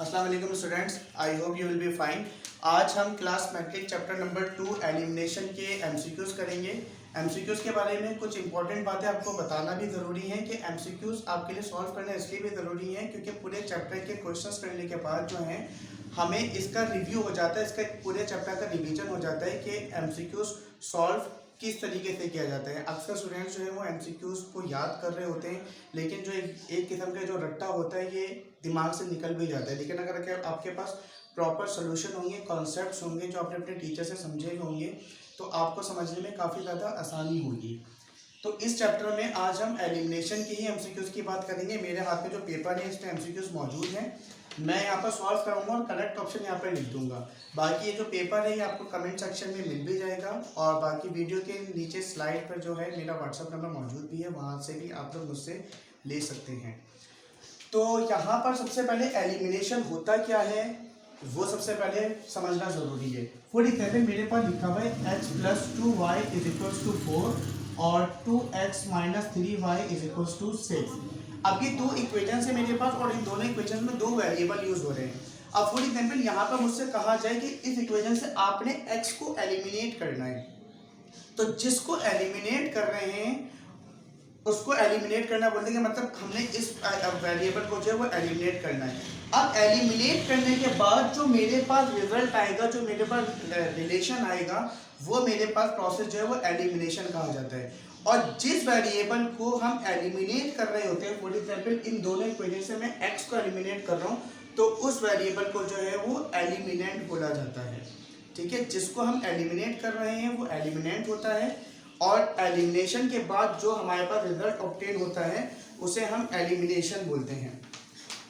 अस्सलाम वालेकुम students, I hope you will be fine. आज हम class matric chapter number 2 elimination के एमसीक्यूज करेंगे। एमसीक्यूज के बारे में कुछ इंपॉर्टेंट बातें आपको बताना भी ज़रूरी है कि एमसीक्यूज आपके लिए सॉल्व करना इसलिए भी ज़रूरी है क्योंकि पूरे चैप्टर के क्वेश्चंस करने के बाद जो है हमें इसका रिव्यू हो जाता है, इसका पूरे चैप्टर का रिवीजन हो जाता है कि एमसीक्यूज सॉल्व किस तरीके से किया जाता है। अक्सर स्टूडेंट्स जो है वो एमसीक्यूज को याद कर रहे होते हैं, लेकिन जो एक किस्म का जो रट्टा होता है ये दिमाग से निकल भी जाता है। लेकिन अगर आपके पास प्रॉपर सोल्यूशन होंगे, कॉन्सेप्ट्स होंगे जो आपने अपने टीचर से समझे होंगे, तो आपको समझने में काफ़ी ज़्यादा आसानी होगी। तो इस चैप्टर में आज हम एलिमिनेशन की ही एमसीक्यूज की बात करेंगे। मेरे हाथ में जो पेपर है इसमें एमसीक्यूज मौजूद हैं, मैं यहाँ पर सॉल्व करूँगा और करेक्ट ऑप्शन यहाँ पर लिख दूंगा। बाकी ये जो पेपर है ये आपको कमेंट सेक्शन में मिल भी जाएगा और बाकी वीडियो के नीचे स्लाइड पर जो है मेरा व्हाट्सअप नंबर मौजूद भी है, वहाँ से भी आप लोग मुझसे ले सकते हैं। तो यहाँ पर सबसे पहले एलिमिनेशन होता क्या है वो सबसे पहले समझना जरूरी है। फॉर एग्जाम्पल मेरे पास लिखा हुआ है x + 2y = 4 और 2x - 3y = 6। अब ये दो इक्वेशन है मेरे पास और इन दोनों इक्वेशन में दो वेरिएबल यूज हो रहे हैं। अब फॉर एग्जाम्पल यहाँ पर मुझसे कहा जाए कि इस इक्वेशन से आपने x को एलिमिनेट करना है, तो जिसको एलिमिनेट कर रहे हैं उसको एलिमिनेट करना बोलते हैं, मतलब हमने इस वेरिएबल को जो है वो एलिमिनेट करना है। अब एलिमिनेट करने के बाद जो मेरे पास रिजल्ट आएगा, जो मेरे पास रिलेशन आएगा, वो मेरे पास प्रोसेस जो है वो एलिमिनेशन कहा जाता है। और जिस वेरिएबल को हम एलिमिनेट कर रहे होते हैं, फॉर एग्जाम्पल इन दोनों इक्वेशन से मैं x को एलिमिनेट कर रहा हूँ, तो उस वेरिएबल को जो है वो एलिमिनेंट बोला जाता है। ठीक है, जिसको हम एलिमिनेट कर रहे हैं वो एलिमिनेंट होता है और एलिमिनेशन के बाद जो हमारे पास रिजल्ट ऑब्टेन होता है उसे हम एलिमिनेशन बोलते हैं।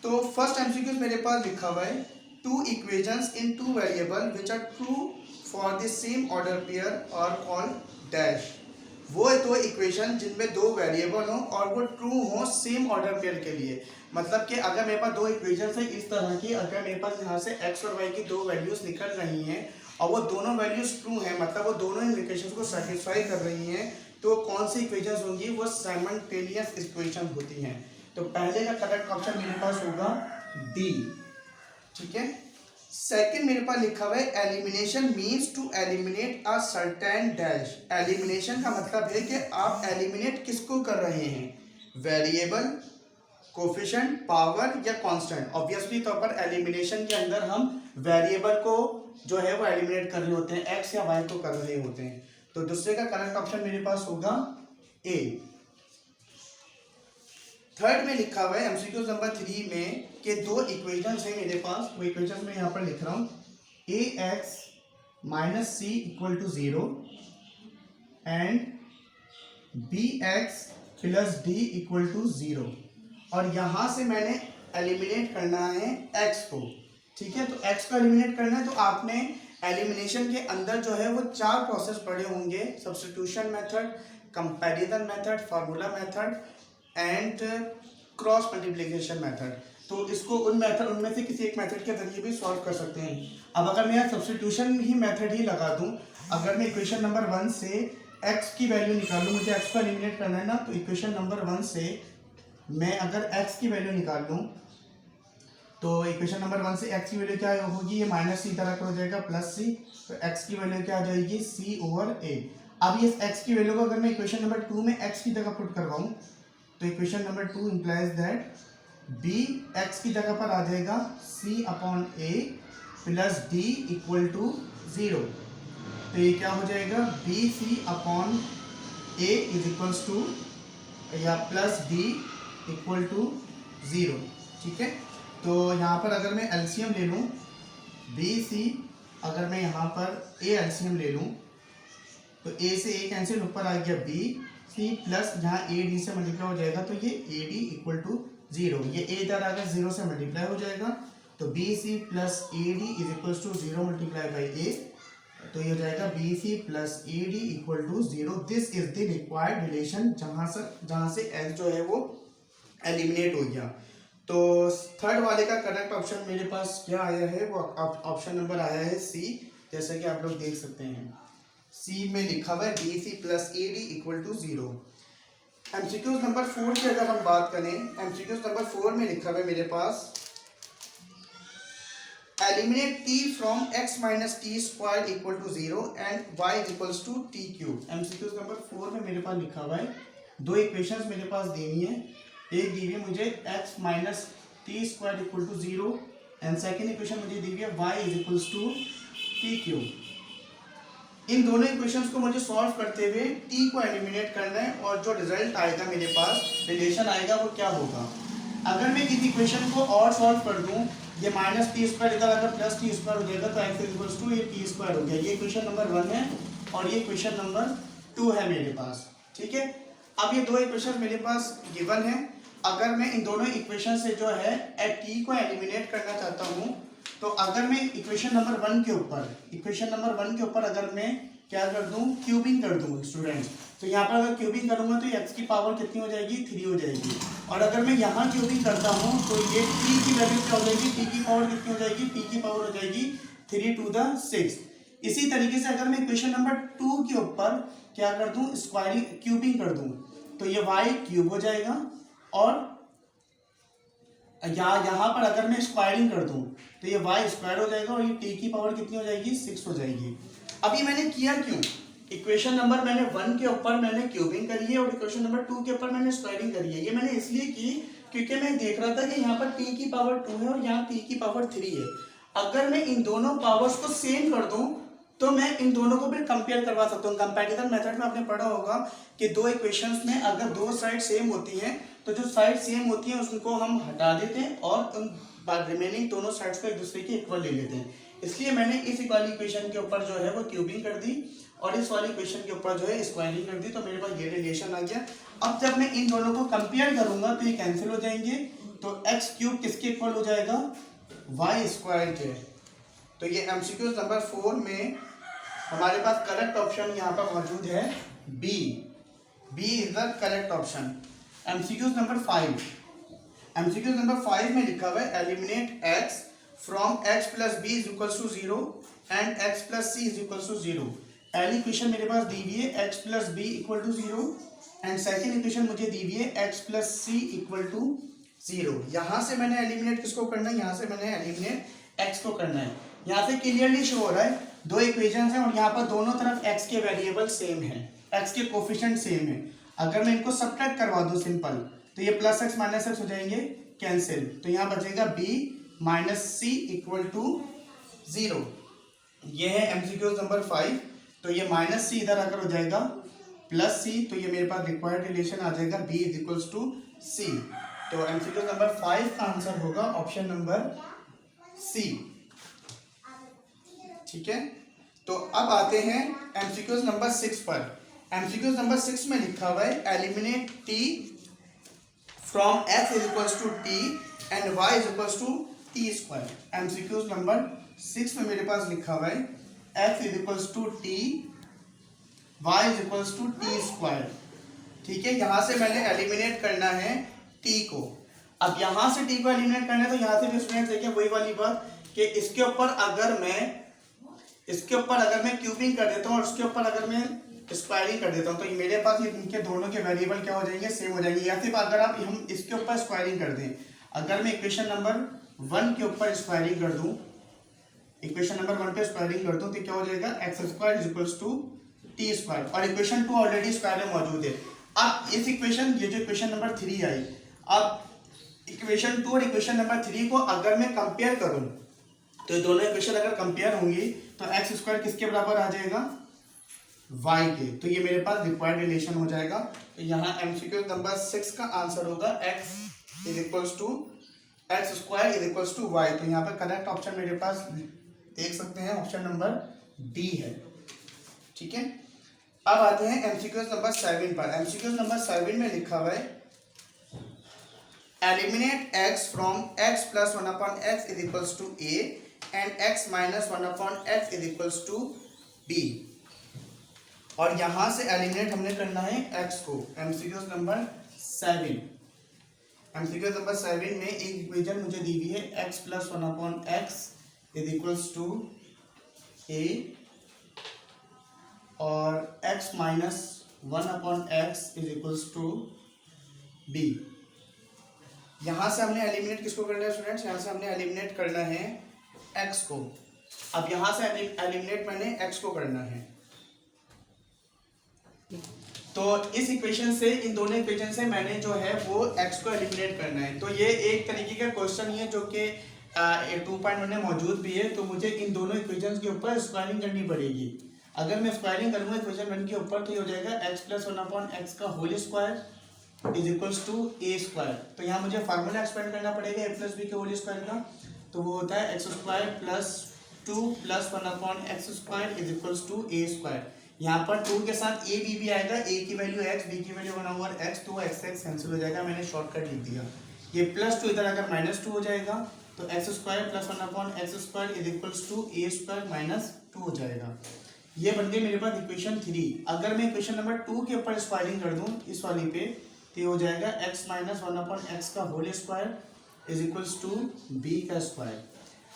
तो फर्स्ट एमसीक्यू मेरे पास लिखा हुआ है, two equations in two variable which are true for the same order pair are called dash. वो दो इक्वेशन जिनमें दो वेरिएबल हो और वो ट्रू हो सेम ऑर्डर पेयर के लिए। मतलब कि अगर मेरे पास दो इक्वेशन है इस तरह की, अगर मेरे पास यहाँ से x और y की दो वैल्यूज निकल रही हैं और वो दोनों वैल्यूज ट्रू हैं, मतलब वो दोनों इक्वेशंस को सेटिस्फाई कर रही हैं, तो कौन सी इक्वेशंस होंगी? वो साइमल्टेनियस इक्वेशन होती हैं। तो पहले का करेक्ट ऑप्शन मेरे पास होगा डी। ठीक है, सेकंड मेरे पास लिखा हुआ है, elimination means to eliminate a certain dash. Elimination का मतलब है कि आप एलिमिनेट किसको कर रहे हैं? वेरिएबल, कोफिशिएंट, पावर या कांस्टेंट। ऑब्वियसली तौर पर एलिमिनेशन के अंदर हम वेरिएबल को जो है वो एलिमिनेट कर रहे होते हैं, एक्स या वाई को कर रहे होते हैं। तो दूसरे का करेक्ट ऑप्शन मेरे पास होगा ए। थर्ड में लिखा हुआ है एमसीक्यू नंबर 3 में कि दो इक्वेशंस है मेरे पास, वो इक्वेशंस मैं यहाँ पर लिख रहा हूँ, ax - c = 0 and bx + d = 0। और यहाँ से मैंने एलिमिनेट करना है x को। ठीक है, तो x को एलिमिनेट करना है तो आपने एलिमिनेशन के अंदर जो है वो चार प्रोसेस पढ़े होंगे, substitution method, comparison method, formula method and cross multiplication method. तो इसको उनमें से किसी एक मेथड के जरिए भी सॉल्व कर सकते हैं। अब अगर मैं यहाँ सब्स्टिट्यूशन ही मेथड ही लगा दूं, अगर मैं इक्वेशन नंबर 1 से x की वैल्यू निकालूं, मुझे x को एलिमिनेट करना है ना, तो इक्वेशन नंबर 1 से मैं अगर x की वैल्यू निकाल लूं तो इक्वेशन नंबर 1 से x की वैल्यू क्या होगी? ये -c तरह का हो जाएगा +c, तो x की वैल्यू क्या आ जाएगी? c/a। अब ये x की वैल्यू को अगर मैं इक्वेशन नंबर 2 में x की जगह पुट करवाऊं तो equation number 2 implies that b x की जगह पर आ जाएगा c/a + d = 0। तो ये क्या हो जाएगा? bc/a = या +d = 0। ठीक है, तो यहाँ पर अगर मैं एलसीएम ले लूँ, bc अगर मैं यहाँ पर a एलसीएम ले लूँ तो a से a कैंसिल, ऊपर आ गया bc प्लस यहाँ ad से मल्टीप्लाई हो जाएगा तो ये ad = 0। ये a इधर आकर 0 से मल्टीप्लाई हो जाएगा तो bc + ad = 0 multiply by a, तो ये हो जाएगा bc + ad = 0। This is the required relation जहाँ से l जो है वो एलिमिनेट हो गया। तो थर्ड वाले का करेक्ट ऑप्शन मेरे पास क्या आया है? वो ऑप्शन नंबर आया है सी, जैसा कि आप लोग देख सकते हैं। सी में लिखा हुआ है bc + ad = 0। एमसीक्यू नंबर 4 की अगर हम बात करें, एमसीक्यू नंबर 4 में लिखा हुआ है मेरे पास, eliminate t from x minus t square equal to 0 and y equals to t cube. MCQ number 4 में मेरे पास लिखा हुआ है, दो इक्वेशंस मेरे पास देनी है। एक दी हुई है मुझे x minus t square equal to 0 and second equation मुझे दी हुई है y is equals to t cube. इन दोनों इक्वेशंस को मुझे सॉल्व करते हुए t को एलिमिनेट करना है और जो रिजल्ट आएगा मेरे पास, रिलेशन आएगा, वो क्या होगा। अगर मैं इस इक्वेशन को और सॉल्व कर दूं, ये माइनस टी स्क्वायर इधर अगर प्लस टी स्क्वायर हो जाएगा तो एक्स इक्वल्स टू ये टी स्क्वायर हो गया। ये इक्वेशन नंबर 1 है और ये इक्वेशन नंबर 2 है मेरे पास। ठीक है, अब ये दो इक्वेशन मेरे पास गिवन है। अगर मैं इन दोनों इक्वेशन से जो है टी को एलिमिनेट करना चाहता हूँ, तो अगर मैं इक्वेशन नंबर 1 के ऊपर अगर मैं क्या कर दूं, क्यूबिंग कर दूं स्टूडेंट्स, तो यहाँ पर अगर क्यूबिंग करूंगा तो x की पावर कितनी हो जाएगी, 3 हो जाएगी। और अगर मैं यहाँ क्यूबिंग करता हूँ तो ये t की वैल्यू क्या हो जाएगी, t की पावर कितनी हो जाएगी, t की पावर हो जाएगी 3 to the 6। इसी तरीके से अगर मैं इक्वेशन नंबर 2 के ऊपर क्या कर दूं, स्क्वायरिंग क्यूबिंग कर दूं, तो ये y क्यूब हो जाएगा। और यहाँ पर अगर मैं स्क्वायरिंग कर दूं तो ये y स्क्वायर हो जाएगा और ये t की पावर कितनी हो जाएगी, 6 हो जाएगी। अभी मैंने किया क्यों, इक्वेशन नंबर मैंने 1 के ऊपर मैंने क्यूबिंग करी है और इक्वेशन नंबर 2 के ऊपर मैंने स्क्वायरिंग करी है। ये मैंने इसलिए की क्योंकि मैं देख रहा था कि यहाँ पर t की पावर 2 है और यहाँ t की पावर 3 है। अगर मैं इन दोनों पावर्स को सेम कर दूं तो मैं इन दोनों को फिर कंपेयर करवा सकता हूँ। कंपैरिजन मेथड में आपने पढ़ा होगा कि दो इक्वेशंस में अगर दो साइड सेम होती हैं तो जो साइड सेम होती हैं उसको हम हटा देते हैं और उन रिमेनिंग दोनों साइड्स को एक दूसरे के इक्वल ले लेते हैं। इसलिए मैंने इस वाली इक्वेशन के ऊपर जो है वो क्यूबिंग कर दी और इस वाली इक्वेशन के ऊपर जो है स्क्वायरिंग कर दी, तो मेरे पास ये रिलेशन आ गया। अब जब मैं इन दोनों को कंपेयर करूंगा तो ये कैंसिल हो जाएंगे, तो एक्स क्यूब किसके इक्वल हो जाएगा, वाई स्क्वायर के। तो ये एमसीक्यू नंबर 4 में हमारे पास करेक्ट ऑप्शन यहाँ पर मौजूद है B. B is the correct option. MCQ number 5 में लिखा हुआ है eliminate x from x plus B is equal to 0 and x plus C is equal to 0। पहली इक्वेशन मेरे पास दी हुई है x plus B equal to 0 and second equation मुझे दी हुई है x plus C equal to 0। यहाँ से मैंने एलिमिनेट किसको करना है, यहाँ से मैंने एलिमिनेट x को करना है। यहाँ से क्लियरली शो हो रहा है दो इक्वेशन हैं और यहाँ पर दोनों तरफ x के वेरिएबल सेम है, x के कोफिशिएंट सेम है। अगर मैं इनको सब्ट्रैक्ट करवा दूं सिंपल, तो ये प्लस एक्स माइनस एक्स हो जाएंगे कैंसिल, तो यहाँ बचेगा b minus C equal to 0। ये है एमसीक्यू नंबर 5। तो ये माइनस सी इधर आकर हो जाएगा प्लस सी, तो ये मेरे पास रिक्वायर्ड रिलेशन आ जाएगा b इज इक्वल्स टू सी। तो एमसीक्यू नंबर 5 का आंसर होगा ऑप्शन नंबर सी। ठीक है, तो अब आते हैं एमसीक्यू नंबर 6 पर। एमसीक्यू नंबर 6 में लिखा हुआ है eliminate t from x is equals to t and y is equals to t square. MCQ number 6 में मेरे पास लिखा हुआ है x is equals to t, y is equals to t square. ठीक है, यहां से मैंने एलिमिनेट करना है t को। अब यहां से t को एलिमिनेट करना है तो यहां से भी स्टूडेंट्स देखिए वही वाली बात कि इसके ऊपर अगर मैं क्यूबिंग कर देता हूँ और उसके ऊपर अगर मैं स्क्वायरिंग कर देता हूँ तो मेरे पास ये इनके दोनों के वेरिएबल क्या हो जाएंगे, सेम हो जाएंगे। या फिर अगर आप हम इसके ऊपर स्क्वायरिंग कर दें, अगर मैं इक्वेशन नंबर 1 के ऊपर स्क्वायरिंग कर दूं, इक्वेशन नंबर 1 पे स्क्वायरिंग कर दूं तो क्या हो जाएगा, X square is equals to T square. और इक्वेशन 2 ऑलरेडी स्क्वायर में मौजूद है। अब इस इक्वेशन, ये जो इक्वेशन नंबर 3 आई, अब इक्वेशन 2 और इक्वेशन नंबर 3 को अगर मैं कंपेयर करूं तो दोनों इक्वेशन अगर कंपेयर होंगी तो एक्स स्क्वायर किसके बराबर आ जाएगा, y के। तो ये मेरे पास रिक्वायर्ड रिलेशन हो जाएगा। तो यहाँ एमसीक्यू नंबर 6 का आंसर होगा x is equals to X square is equals to y। तो यहाँ पर करेक्ट ऑप्शन मेरे पास देख सकते हैं ऑप्शन नंबर डी है। ठीक है, अब आते हैं एमसीक्यू नंबर 7 पर। एमसीक्यू नंबर 7 में लिखा हुआ है eliminate x from x plus 1 upon x is equals to a and x minus 1 upon x is equals to b। और यहां से एलिमिनेट हमने करना है x को। एमसीक्यू नंबर 7 में एक इक्वेशन मुझे दी हुई है x plus 1 upon x is equals to a और x minus 1 upon x is equals to b। यहां से हमने एलिमिनेट किसको करना है स्टूडेंट्स, यहां से हमने एलिमिनेट करना है x को। अब यहां से एलिमिनेट मैंने x को करना है, तो इस इक्वेशन से, इन दोनों इक्वेशन से मैंने जो है वो x को एलिमिनेट करना है। तो ये एक तरीके का क्वेश्चन है जो कि 2.1 में मौजूद भी है। तो मुझे इन दोनों इक्वेशंस के ऊपर स्क्वायरिंग करनी पड़ेगी। अगर मैं स्क्वायरिंग करूंगा इक्वेशन 1 के ऊपर तो ये हो जाएगा x प्लस 1/x का whole square is equals to a square. तो यहाँ मुझे फार्मूला एक्सपेंड करना पड़ेगा a प्लस बी के होल स्क्वायर का। तो वो होता है x square plus 2 plus 1/x square is equals to a square. यहाँ पर 2 के साथ a b भी आएगा, a की वैल्यू x, b की वैल्यू 1/x, तो x कैंसिल हो जाएगा। मैंने शॉर्टकट लिख दिया। ये प्लस 2 इधर अगर -2 हो जाएगा तो x square plus 1/x square is equals to a square minus 2 हो जाएगा। ये बन गई मेरे पास इक्वेशन 3। अगर मैं इक्वेशन नंबर 2 के ऊपर स्क्वायरिंग कर दूं इस वाली पे तो ये हो जाएगा x माइनस 1/x का whole square is equals to b का स्क्वायर।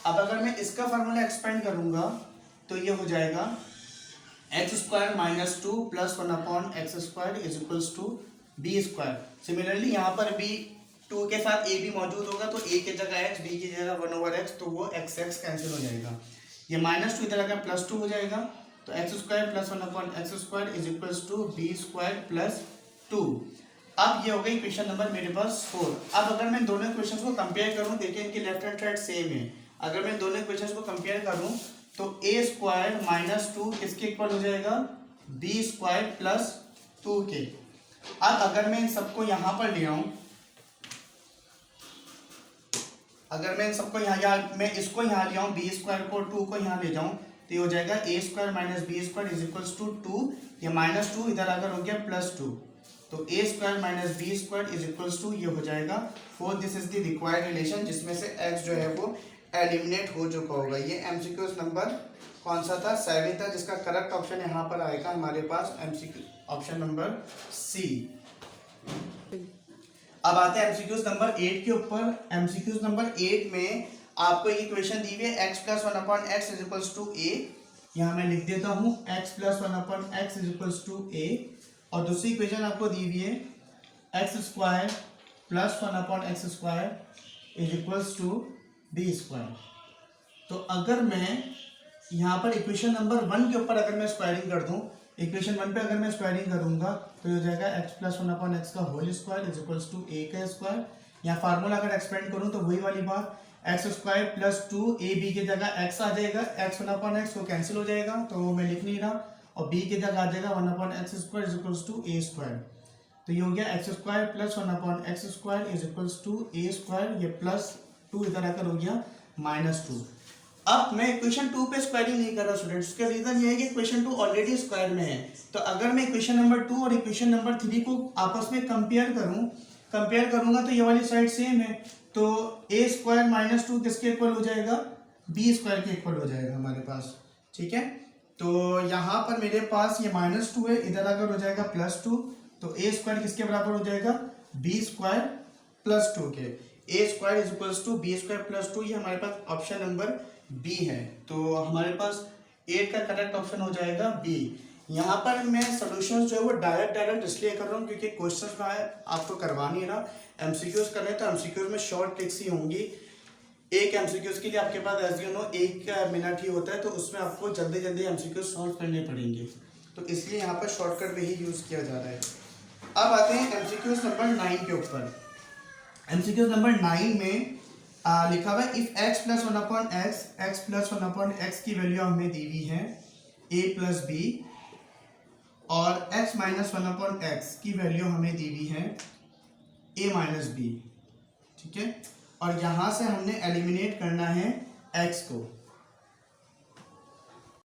अब अगर मैं इसका फार्मूला एक्सपेंड करूंगा तो ये हो जाएगा x square minus 2 plus 1/x square is equals to b square. Similarly यहाँ पर b 2 के साथ a भी मौजूद होगा तो a की जगह x, b की जगह 1/x, तो वो x कैंसिल हो जाएगा। ये -2 इधर अगर +2 हो जाएगा तो x square plus 1/x square is equals to b square plus 2। अब ये हो गई इक्वेशन नंबर मेरे पास 4। अब अगर मैं दोनों इक्वेशंस को कंपेयर करूं, देखिए इनकी लेफ्ट हैंड साइड सेम है। अगर मैं दोनों इक्वेशंस को कंपेयर करूं तो a स्क्वायर माइनस 2 किसके इक्वल हो जाएगा, b स्क्वायर प्लस 2 के। अब अगर मैं इन सबको यहाँ पर ले आऊं, अगर मैं इन सबको यहाँ मैं इसको यहाँ ले आऊं, b स्क्वायर को 2 को यहाँ ले जाऊं तो ये हो जाएगा a square minus b square is equals to 2। ये -2 इधर अगर हो गया +2 तो a square minus b square is equals to ये हो जाएगा 4। This is the required relation जिसमें से x जो है वो एलिमिनेट हो चुका होगा। ये एमसीक्यूज नंबर कौन सा था, 7 था, जिसका करेक्ट ऑप्शन यहाँ पर आएगा हमारे पास एमसीक्यू ऑप्शन नंबर सी। अब आते हैं एमसीक्यूज नंबर 8 के ऊपर। एमसीक्यूज नंबर 8 में आपको ये इक्वेशन दी हुई है x plus 1/x is equals to a। यहाँ मैं लिख देता हूँ x plus 1/x is equals to a। और दूसरी इक्वेशन आपको दी हुई है x square plus 1/x square is equals to b square. तो अगर मैं यहाँ पर इक्वेशन नंबर 1 के ऊपर अगर मैं स्क्वायरिंग कर दूँ, इक्वेशन 1 पे अगर मैं स्क्वायरिंग करूंगा तो ये हो जाएगा x प्लस 1/x का whole square is equals to a का स्क्वायर। यहाँ फार्मूला अगर एक्सपेंड करूँ तो वही वाली बात, x स्क्वायर प्लस 2ab की जगह x आ जाएगा, x 1/x को कैंसिल हो जाएगा तो वो मैं लिख नहीं रहा, और b की जगह आ जाएगा 1/x square is equals to a square. तो ये हो गया x square plus 1/x square is equals to a square. ये +2 इधर आकर हो गया -2। अब मैं इक्वेशन 2 पे स्क्वायरिंग नहीं कर रहा स्टूडेंट्स, उसका रीजन ये है कि इक्वेशन 2 ऑलरेडी स्क्वायर में है। तो अगर मैं इक्वेशन नंबर 2 और इक्वेशन नंबर 3 को आपस में कंपेयर करूंगा तो ये वाली साइड सेम है, तो a स्क्वायर माइनस 2 किसके इक्वल हो जाएगा, b स्क्वायर के इक्वल हो जाएगा हमारे पास। ठीक है, तो यहाँ पर मेरे पास ये -2 है, इधर अगर हो जाएगा +2 तो a स्क्वायर किसके बराबर हो जाएगा, b स्क्वायर प्लस 2 के। a square is equals to b square plus 2, ये हमारे पास ऑप्शन नंबर बी है। तो हमारे पास 8 का करेक्ट ऑप्शन हो जाएगा बी। यहाँ पर मैं सॉल्यूशन जो है वो डायरेक्ट इसलिए कर रहा हूँ क्योंकि क्वेश्चंस में आपको करवानी है ना, एमसीक्यूज करने तो एमसीक्यूज में शॉर्ट ट्रिक्स ही होंगी। एक एमसीक्यूज के लिए आपके पास एज यू नो 1 मिनट ही होता है, तो उसमें आपको जल्दी एमसीक्यूज सॉल्व करने पड़ेंगे, तो इसलिए यहाँ पर शॉर्टकट में ही यूज किया जा रहा है। अब आते हैं एमसीक्यूज नंबर 9 के ऊपर। एमसीक्यूज नंबर 9 में लिखा हुआ है इफ x प्लस 1/x की वैल्यू हमें दी हुई है a प्लस b, और x माइनस 1/x की वैल्यू हमें दी हुई है a माइनस b। ठीक है, और यहाँ से हमने एलिमिनेट करना है x को।